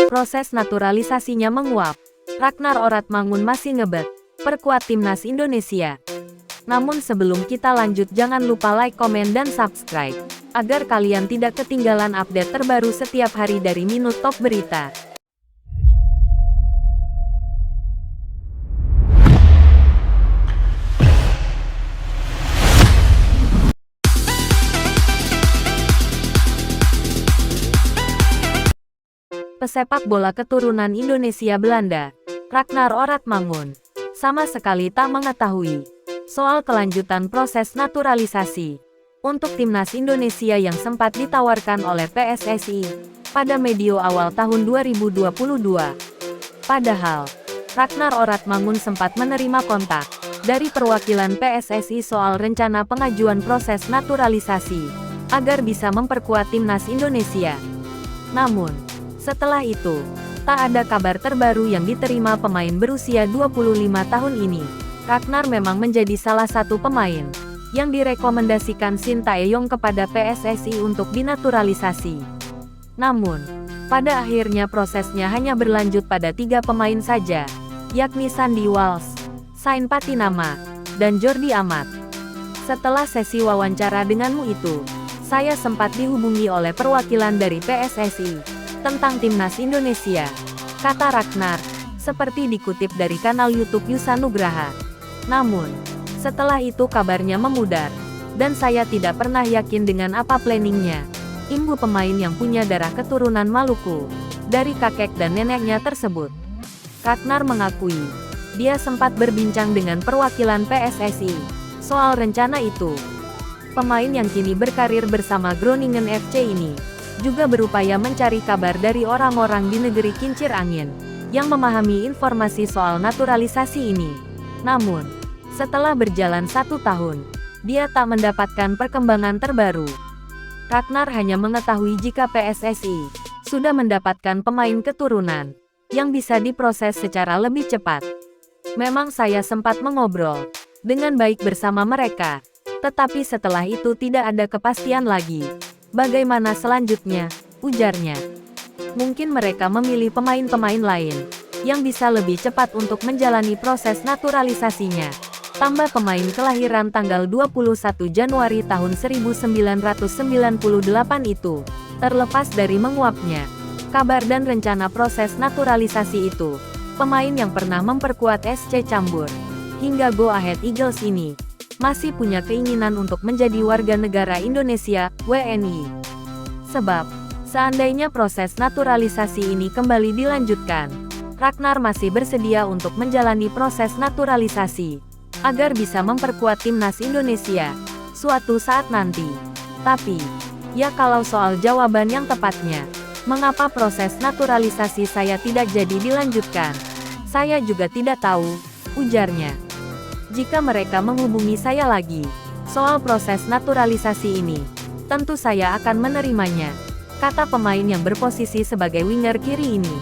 Proses naturalisasinya menguap. Ragnar Oratmangun masih ngebet. Perkuat timnas Indonesia. Namun sebelum kita lanjut, jangan lupa like, komen, dan subscribe. Agar kalian tidak ketinggalan update terbaru setiap hari dari Minute Top Berita. Pesepak bola keturunan Indonesia Belanda, Ragnar Oratmangun, sama sekali tak mengetahui soal kelanjutan proses naturalisasi untuk timnas Indonesia yang sempat ditawarkan oleh PSSI pada medio awal tahun 2022. Padahal, Ragnar Oratmangun sempat menerima kontak dari perwakilan PSSI soal rencana pengajuan proses naturalisasi agar bisa memperkuat timnas Indonesia. Namun, setelah itu, tak ada kabar terbaru yang diterima pemain berusia 25 tahun ini. Ragnar memang menjadi salah satu pemain yang direkomendasikan Shin Tae-yong kepada PSSI untuk dinaturalisasi. Namun, pada akhirnya prosesnya hanya berlanjut pada 3 pemain saja, yakni Sandy Walsh, Sain Patinama, dan Jordi Amat. Setelah sesi wawancara denganmu itu, saya sempat dihubungi oleh perwakilan dari PSSI tentang timnas Indonesia, kata Ragnar, seperti dikutip dari kanal YouTube Yusa Nugraha. Namun, setelah itu kabarnya memudar, dan saya tidak pernah yakin dengan apa planningnya. Imbu pemain yang punya darah keturunan Maluku, dari kakek dan neneknya tersebut. Ragnar mengakui, dia sempat berbincang dengan perwakilan PSSI soal rencana itu. Pemain yang kini berkarir bersama Groningen FC ini juga berupaya mencari kabar dari orang-orang di negeri kincir angin yang memahami informasi soal naturalisasi ini. Namun, setelah berjalan 1 tahun, dia tak mendapatkan perkembangan terbaru. Ragnar hanya mengetahui jika PSSI sudah mendapatkan pemain keturunan yang bisa diproses secara lebih cepat. Memang saya sempat mengobrol dengan baik bersama mereka, tetapi setelah itu tidak ada kepastian lagi. Bagaimana selanjutnya, ujarnya. Mungkin mereka memilih pemain-pemain lain yang bisa lebih cepat untuk menjalani proses naturalisasinya. Tambah pemain kelahiran tanggal 21 Januari tahun 1998 itu. Terlepas dari menguapnya kabar dan rencana proses naturalisasi itu, pemain yang pernah memperkuat SC Cambur hingga Go Ahead Eagles ini masih punya keinginan untuk menjadi warga negara Indonesia, WNI. Sebab, seandainya proses naturalisasi ini kembali dilanjutkan, Ragnar masih bersedia untuk menjalani proses naturalisasi, agar bisa memperkuat timnas Indonesia suatu saat nanti. Tapi, ya kalau soal jawaban yang tepatnya, mengapa proses naturalisasi saya tidak jadi dilanjutkan, saya juga tidak tahu, ujarnya. Jika mereka menghubungi saya lagi soal proses naturalisasi ini, tentu saya akan menerimanya, kata pemain yang berposisi sebagai winger kiri ini.